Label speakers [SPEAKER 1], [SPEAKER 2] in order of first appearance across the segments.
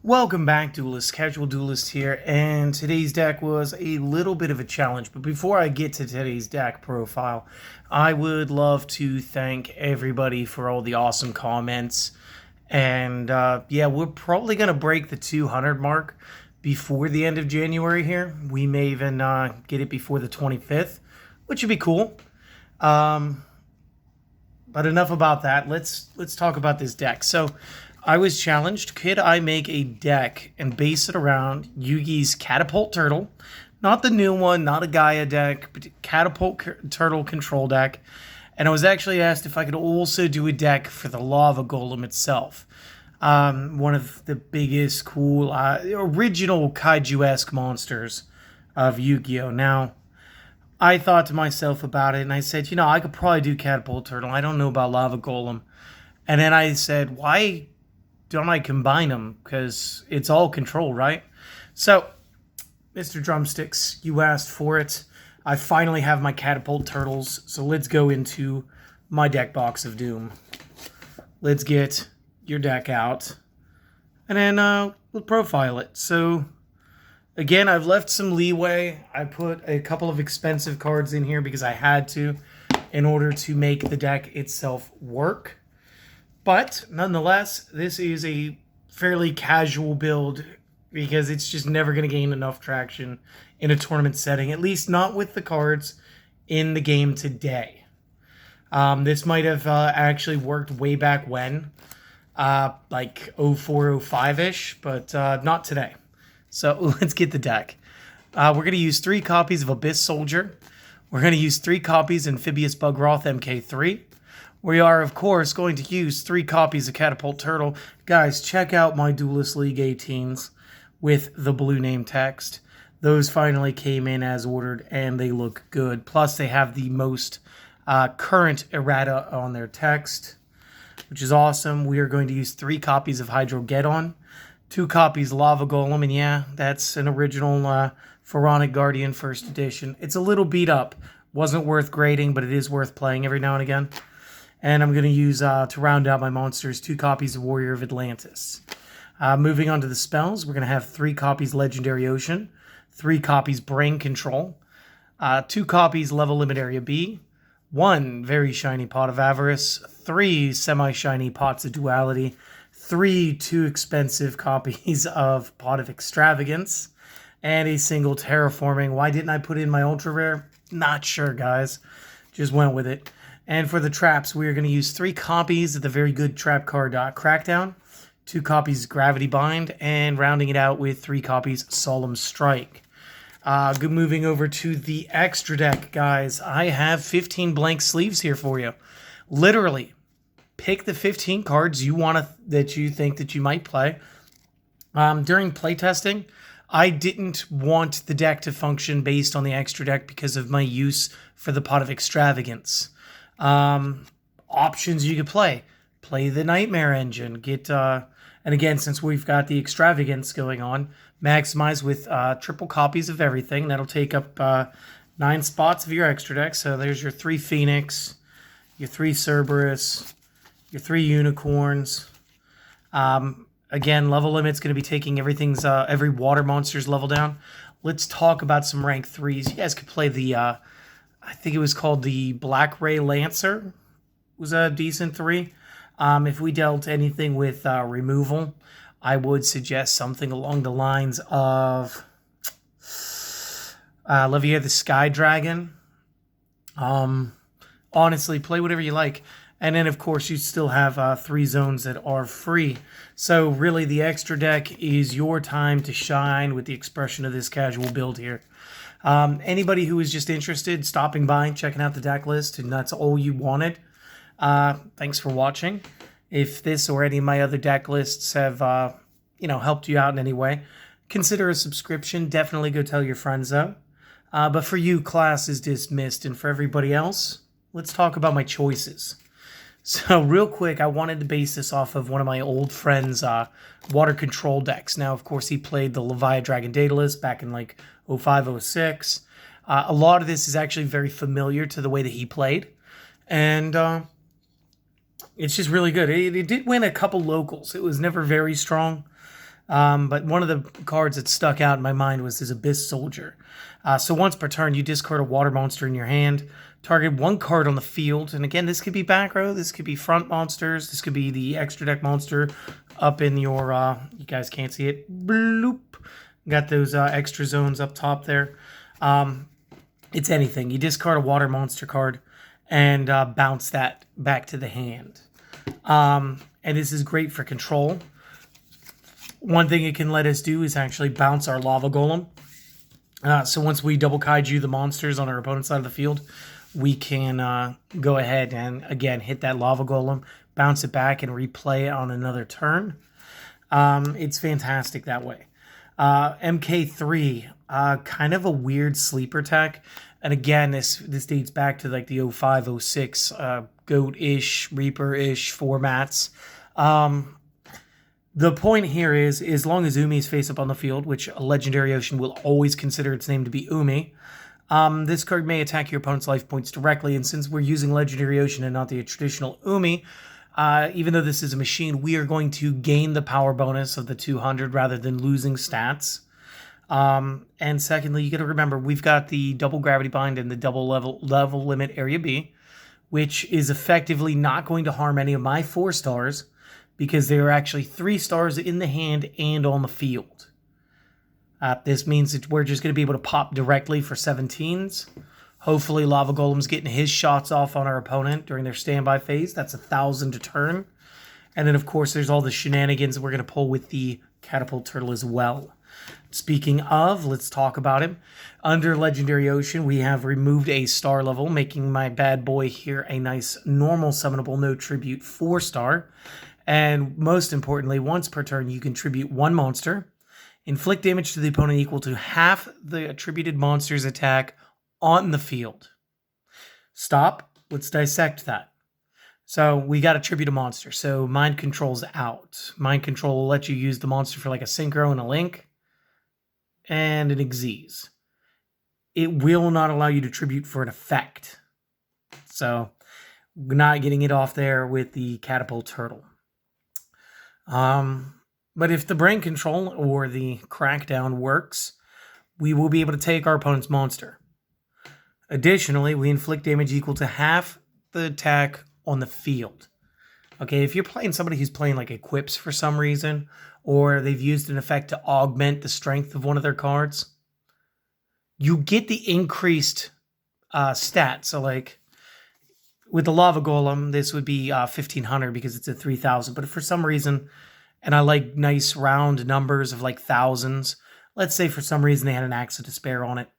[SPEAKER 1] Welcome back, Duelist. Casual Duelist here, and today's deck was a little bit of a challenge. But before I get to today's deck profile, I would love to thank everybody for all the awesome comments. And yeah, we're probably going to break the 200 mark before the end of January here. We may even get it before the 25th, which would be cool. But enough about that. Let's talk about this deck. So I was challenged, could I make a deck and base it around Yugi's Catapult Turtle? Not the new one, not a Gaia deck, but Catapult Turtle control deck. And I was actually asked if I could also do a deck for the Lava Golem itself. One of the biggest, cool, original kaiju-esque monsters of Yu-Gi-Oh! Now, I thought to myself about it, and I said, I could probably do Catapult Turtle. I don't know about Lava Golem. And then I said, why don't I combine them? Because it's all control, right? So, Mr. Drumsticks, you asked for it. I finally have my Catapult Turtles, so let's go into my deck box of doom. Let's get your deck out, and then we'll profile it. So, again, I've left some leeway. I put a couple of expensive cards in here because I had to in order to make the deck itself work. But nonetheless, this is a fairly casual build because it's just never going to gain enough traction in a tournament setting, at least not with the cards in the game today. This might have actually worked way back when, like 04, 05-ish, but not today. So let's get the deck. We're going to use 3 copies of Abyss Soldier. We're going to use 3 copies of Amphibious Bugroth MK3. We are, of course, going to use 3 copies of Catapult Turtle. Guys, check out my Duelist League 18s with the blue name text. Those finally came in as ordered, and they look good. Plus, they have the most current errata on their text, which is awesome. We are going to use 3 copies of Hydrogeddon, 2 copies Lava Golem, and yeah, that's an original Pharaonic Guardian first edition. It's a little beat up. Wasn't worth grading, but it is worth playing every now and again. And I'm going to use, to round out my monsters, 2 copies of Warrior of Atlantis. Moving on to the spells, we're going to have 3 copies Legendary Ocean, 3 copies Brain Control, 2 copies Level Limit Area B, 1 very shiny Pot of Avarice, 3 semi-shiny Pots of Duality, 3 too expensive copies of Pot of Extravagance, and a single Terraforming. Why didn't I put in my Ultra Rare? Not sure, guys. Just went with it. And for the traps, we are going to use 3 copies of the very good trap card Crackdown, 2 copies Gravity Bind, and rounding it out with 3 copies Solemn Strike. Moving over to the extra deck, guys. I have 15 blank sleeves here for you. Literally, pick the 15 cards you want that you think that you might play. During playtesting, I didn't want the deck to function based on the extra deck because of my use for the Pot of Extravagance. Options you could play the Nightmare Engine, and again, since we've got the Extravagance going on, maximize with triple copies of everything. That'll take up 9 spots of your extra deck. So there's your 3 Phoenix, your 3 Cerberus, your 3 Unicorns. Again, level limit's going to be taking every water monster's level down. Let's talk about some rank 3s. You guys could play the I think it was called the Black Ray Lancer. Was a decent 3. If we dealt anything with removal, I would suggest something along the lines of Levier the Sky Dragon. Honestly, play whatever you like. And then, of course, you still have 3 zones that are free. So, really, the extra deck is your time to shine with the expression of this casual build here. Anybody who is just interested, stopping by, checking out the deck list, and that's all you wanted, thanks for watching. If this or any of my other deck lists have, helped you out in any way, consider a subscription. Definitely go tell your friends, though. But for you, class is dismissed. And for everybody else, let's talk about my choices. So real quick, I wanted to base this off of one of my old friends' water control decks. Now, of course, he played the Leviathan Dragon Daedalus back in like 05, 06. A lot of this is actually very familiar to the way that he played. And it's just really good. It did win a couple locals. It was never very strong. But one of the cards that stuck out in my mind was his Abyss Soldier. So once per turn, you discard a water monster in your hand, target one card on the field, and again, this could be back row, this could be front monsters, this could be the extra deck monster up in your, you guys can't see it, bloop. Got those extra zones up top there. It's anything. You discard a water monster card and bounce that back to the hand. And this is great for control. One thing it can let us do is actually bounce our Lava Golem. So once we double kaiju the monsters on our opponent's side of the field, we can go ahead and, again, hit that Lava Golem, bounce it back, and replay it on another turn. It's fantastic that way. MK3, kind of a weird sleeper tech. And again, this dates back to like the 05, 06 Goat-ish, Reaper-ish formats. The point here is, as long as Umi is face up on the field, which a Legendary Ocean will always consider its name to be Umi, this card may attack your opponent's life points directly, and since we're using Legendary Ocean and not the traditional Umi, even though this is a machine, we are going to gain the power bonus of the 200 rather than losing stats. And secondly, you got to remember, we've got the double gravity bind and the double level limit area B, which is effectively not going to harm any of my 4 stars, because there are actually 3 stars in the hand and on the field. This means that we're just going to be able to pop directly for 17s. Hopefully Lava Golem's getting his shots off on our opponent during their standby phase. That's 1,000 a turn. And then, of course, there's all the shenanigans that we're going to pull with the Catapult Turtle as well. Speaking of, let's talk about him. Under Legendary Ocean, we have removed a star level, making my bad boy here a nice normal summonable no tribute 4-star. And most importantly, once per turn, you contribute 1 monster. Inflict damage to the opponent equal to half the attributed monster's attack on the field. Stop. Let's dissect that. So we got to tribute a monster. So Mind Control's out. Mind Control will let you use the monster for like a Synchro and a Link and an Xyz. It will not allow you to tribute for an effect. So we're not getting it off there with the Catapult Turtle. But if the Brain Control or the Crackdown works, we will be able to take our opponent's monster. Additionally, we inflict damage equal to half the attack on the field. Okay, if you're playing somebody who's playing like equips for some reason, or they've used an effect to augment the strength of one of their cards, you get the increased stat. So like with the Lava Golem, this would be 1,500 because it's a 3,000. But if for some reason, and I like nice round numbers of like thousands, let's say for some reason they had an Axe of Despair on it,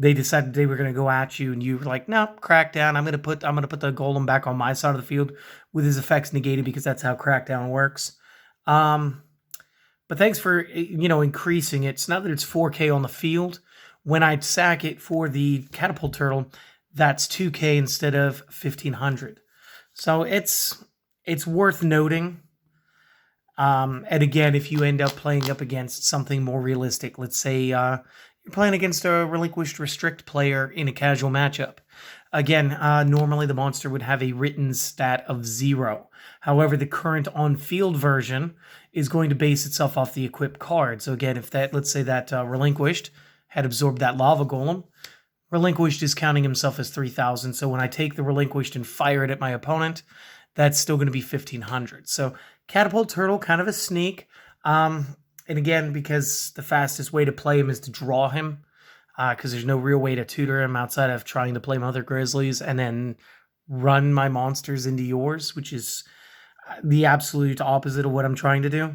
[SPEAKER 1] they decided they were going to go at you, and you were like, "No, Crackdown. I'm going to put the Golem back on my side of the field with his effects negated because that's how Crackdown works." But thanks for increasing it. So now that it's 4K on the field, when I sack it for the Catapult Turtle, that's 2K instead of 1,500. So it's worth noting. And again, if you end up playing up against something more realistic, let's say you're playing against a relinquished restrict player in a casual matchup. Again, normally the monster would have a written stat of 0. However, the current on-field version is going to base itself off the equipped card. So again, if that, let's say that relinquished had absorbed that Lava Golem, relinquished is counting himself as 3,000. So when I take the relinquished and fire it at my opponent, that's still going to be 1,500. So Catapult Turtle, kind of a sneak. And again, because the fastest way to play him is to draw him, because there's no real way to tutor him outside of trying to play Mother Grizzlies and then run my monsters into yours, which is the absolute opposite of what I'm trying to do.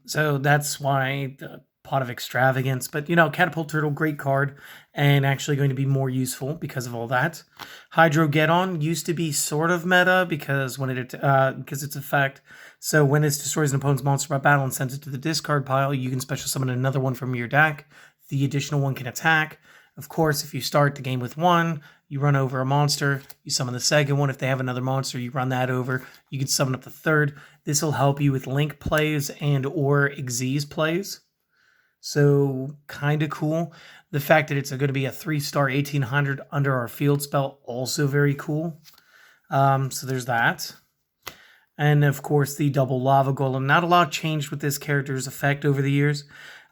[SPEAKER 1] So that's why the Pot of Extravagance. But, Catapult Turtle, great card, and actually going to be more useful because of all that. Hydro Get-On used to be sort of meta because because it's effect. So when it destroys an opponent's monster by battle and sends it to the discard pile, you can special summon another one from your deck. The additional one can attack. Of course, if you start the game with 1, you run over a monster, you summon the second one. If they have another monster, you run that over. You can summon up the third. This will help you with Link plays and or Xyz plays. So kind of cool. The fact that it's going to be a 3-star 1,800 under our field spell, also very cool. So there's that. And of course, the double lava golem. Not a lot changed with this character's effect over the years.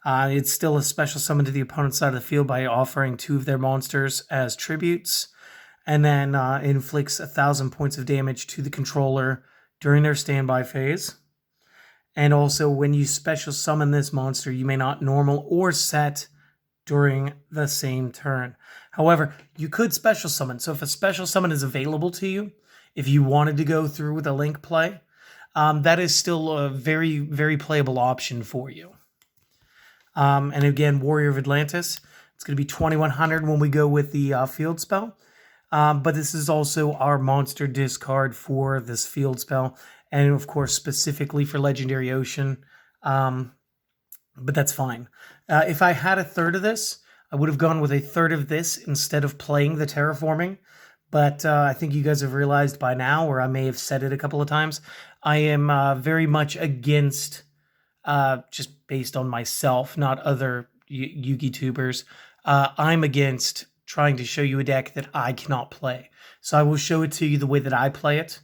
[SPEAKER 1] It's still a special summon to the opponent's side of the field by offering 2 of their monsters as tributes, and then inflicts 1,000 points of damage to the controller during their standby phase. And also, when you special summon this monster, you may not normal or set during the same turn. However, you could special summon. So if a special summon is available to you, if you wanted to go through with a link play, that is still a very, very playable option for you. And again, Warrior of Atlantis, it's going to be 2,100 when we go with the field spell. But this is also our monster discard for this field spell. And of course, specifically for Legendary Ocean. But that's fine. If I had a third of this, I would have gone with a third of this instead of playing the terraforming. But I think you guys have realized by now, or I may have said it a couple of times, I am very much against, just based on myself, not other Yugi tubers, I'm against trying to show you a deck that I cannot play. So I will show it to you the way that I play it.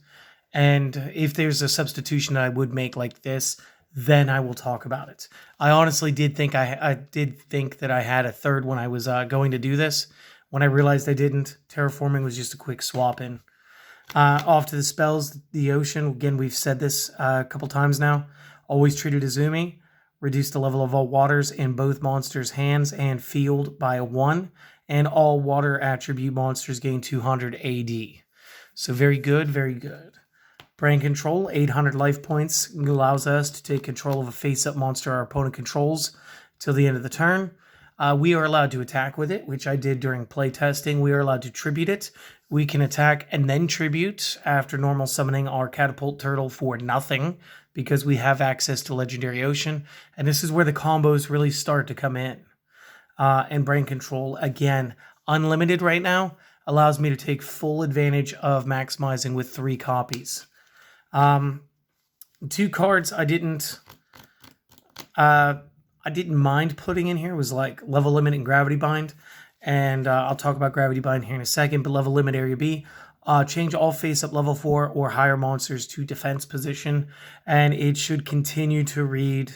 [SPEAKER 1] And if there's a substitution that I would make like this, then I will talk about it. I honestly did think I did think that I had a third when I was going to do this. When I realized I didn't, terraforming was just a quick swap in. Off to the spells, the ocean. Again, we've said this a couple times now. Always treated as Izumi. Reduce the level of all waters in both monsters' hands and field by 1. And all water attribute monsters gain 200 AD. So very good, very good. Brain Control, 800 life points, allows us to take control of a face-up monster our opponent controls till the end of the turn. We are allowed to attack with it, which I did during playtesting. We are allowed to tribute it. We can attack and then tribute after normal summoning our Catapult Turtle for nothing because we have access to Legendary Ocean. And this is where the combos really start to come in. And Brain Control, again, unlimited right now, allows me to take full advantage of maximizing with 3 copies. 2 cards I didn't mind putting in here was like Level Limit and Gravity Bind. And I'll talk about Gravity Bind here in a second, but Level Limit Area B. Change all face-up level 4 or higher monsters to defense position. And it should continue to read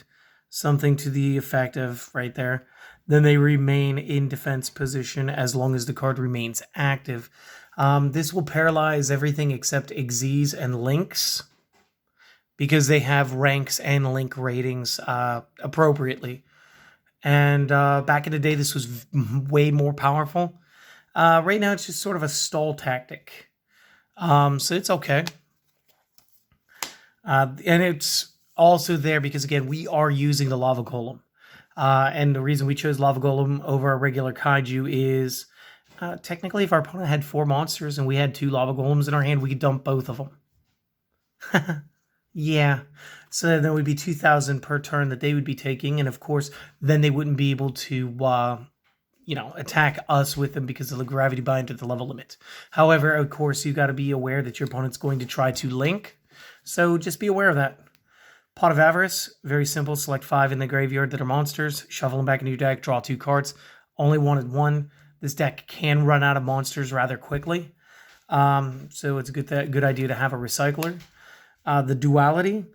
[SPEAKER 1] something to the effect of, right there, then they remain in defense position as long as the card remains active. This will paralyze everything except Xyz and Lynx because they have ranks and link ratings appropriately. And back in the day, this was way more powerful. Right now, it's just sort of a stall tactic. So it's okay. And it's also there because, again, we are using the Lava Golem. And the reason we chose Lava Golem over a regular Kaiju is technically if our opponent had 4 monsters and we had 2 Lava Golems in our hand, we could dump both of them. Yeah. So then would be 2,000 per turn that they would be taking. And of course, then they wouldn't be able to, attack us with them because of the Gravity Bind at the level limit. However, of course, you got to be aware that your opponent's going to try to link. So just be aware of that. Pot of Avarice, very simple. Select 5 in the graveyard that are monsters. Shuffle them back into your deck. Draw 2 cards. Only wanted 1. This deck can run out of monsters rather quickly. So it's a good idea to have a recycler. The Duality.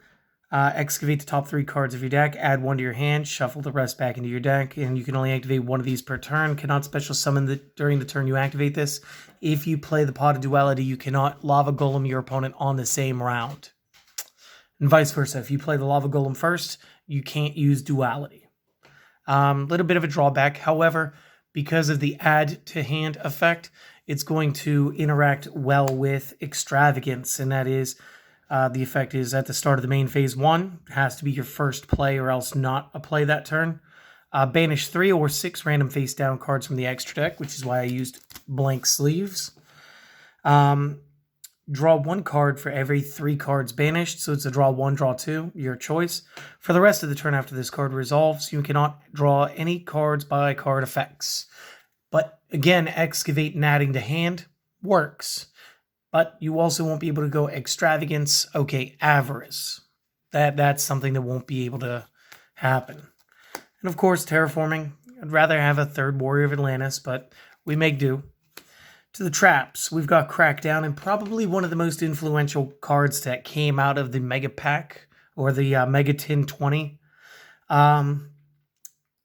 [SPEAKER 1] Excavate the top 3 cards of your deck. Add 1 to your hand. Shuffle the rest back into your deck. And you can only activate 1 of these per turn. Cannot special summon during the turn you activate this. If you play the Pot of Duality, you cannot Lava Golem your opponent on the same round. And vice versa. If you play the Lava Golem first, you can't use Duality. Little bit of a drawback. However, because of the add to hand effect, it's going to interact well with Extravagance. And that is, the effect is at the start of the main phase 1. It has to be your first play or else not a play that turn. Banish 3 or 6 random face down cards from the extra deck, which is why I used blank sleeves. Draw 1 card for every 3 cards banished. So it's a draw 1, draw 2, your choice. For the rest of the turn after this card resolves, you cannot draw any cards by card effects. But again, Excavate and adding to hand works. But you also won't be able to go Extravagance, okay, Avarice. That's something that won't be able to happen. And of course, Terraforming. I'd rather have a 3rd Warrior of Atlantis, but we make do. To the traps, we've got Crackdown, and probably one of the most influential cards that came out of the Mega Pack, or the Mega Tin 20.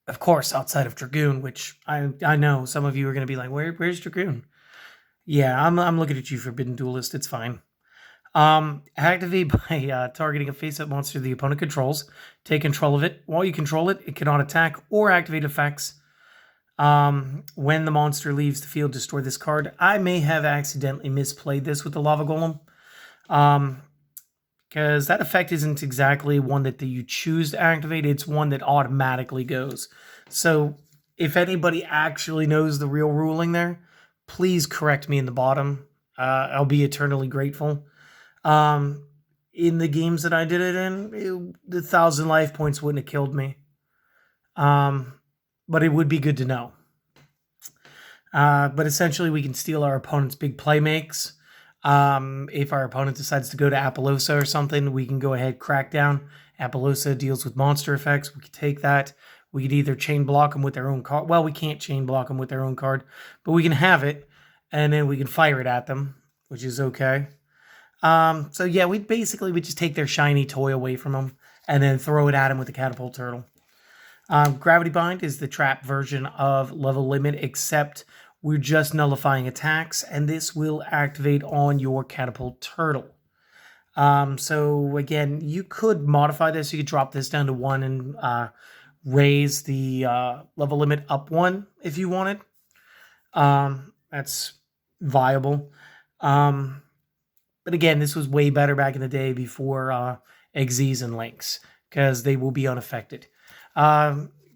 [SPEAKER 1] Of course, outside of Dragoon, which I know some of you are going to be like, where's Dragoon? Yeah, I'm looking at you, Forbidden Duelist. It's fine. Activate by targeting a face-up monster the opponent controls. Take control of it. While you control it, it cannot attack or activate effects. When the monster leaves the field, destroy this card. I may have accidentally misplayed this with the Lava Golem. Because that effect isn't exactly one that you choose to activate. It's one that automatically goes. So if anybody actually knows the real ruling there, please correct me in the bottom. I'll be eternally grateful. In the games that I did it in, the 1,000 life points wouldn't have killed me. But it would be good to know. But essentially, we can steal our opponent's big play makes. If our opponent decides to go to Appaloosa or something, we can go ahead, Crackdown. Appaloosa deals with monster effects. We can take that. We could either chain block them with their own card. Well, we can't chain block them with their own card, but we can have it, and then we can fire it at them, which is okay. So yeah, we just take their shiny toy away from them and then throw it at them with the Catapult Turtle. Gravity Bind is the trap version of Level Limit, except we're just nullifying attacks, and this will activate on your Catapult Turtle. So again, you could modify this. You could drop this down to 1 and raise the level limit up 1 if you wanted. That's viable. But again, this was way better back in the day before Xyz and Links, because they will be unaffected.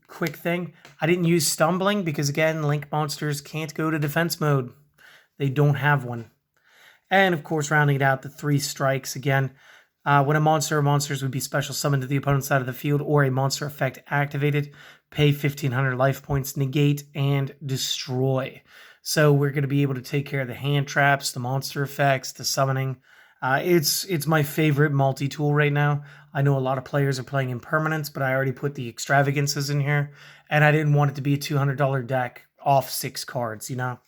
[SPEAKER 1] Quick thing, I didn't use Stumbling because, again, Link monsters can't go to defense mode. They don't have one. And, of course, rounding it out, the 3 strikes. Again, when a monster or monsters would be special summoned to the opponent's side of the field or a monster effect activated, pay 1,500 life points, negate, and destroy. So we're going to be able to take care of the hand traps, the monster effects, the summoning. It's my favorite multi-tool right now. I know a lot of players are playing Impermanence, but I already put the Extravagances in here, and I didn't want it to be a $200 deck off 6 cards, you know?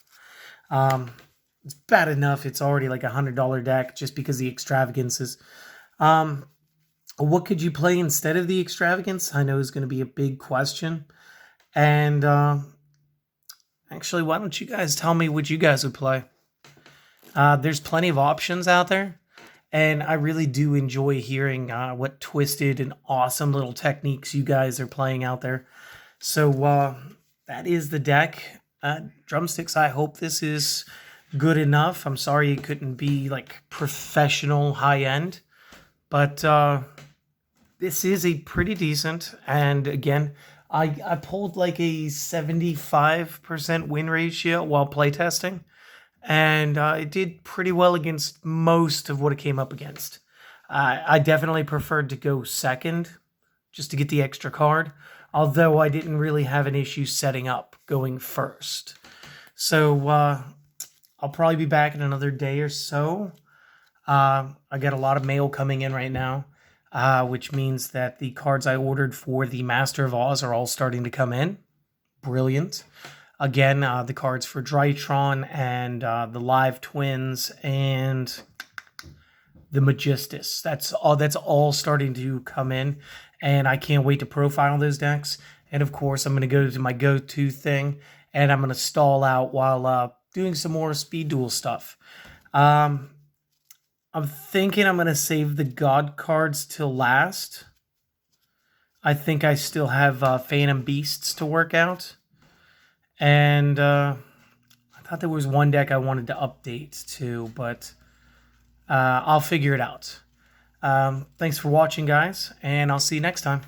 [SPEAKER 1] It's bad enough it's already like a $100 deck just because the Extravagances. What could you play instead of the Extravagance? I know is going to be a big question. And actually, why don't you guys tell me what you guys would play? There's plenty of options out there. And I really do enjoy hearing what twisted and awesome little techniques you guys are playing out there. So that is the deck. Drumsticks, I hope this is good enough. I'm sorry it couldn't be like professional high-end. But this is a pretty decent. And again, I pulled like a 75% win ratio while playtesting. And it did pretty well against most of what it came up against. I definitely preferred to go second just to get the extra card, although I didn't really have an issue setting up going first. So I'll probably be back in another day or so. I got a lot of mail coming in right now, which means that the cards I ordered for the Master of Oz are all starting to come in. Brilliant. Again, the cards for Drytron and the Live Twins and the Magistus. That's all starting to come in, and I can't wait to profile those decks. And of course, I'm going to go to my go-to thing, and I'm going to stall out while doing some more speed duel stuff. I'm thinking I'm going to save the God cards till last. I think I still have Phantom Beasts to work out. And I thought there was one deck I wanted to update too, but I'll figure it out. Thanks for watching, guys, and I'll see you next time.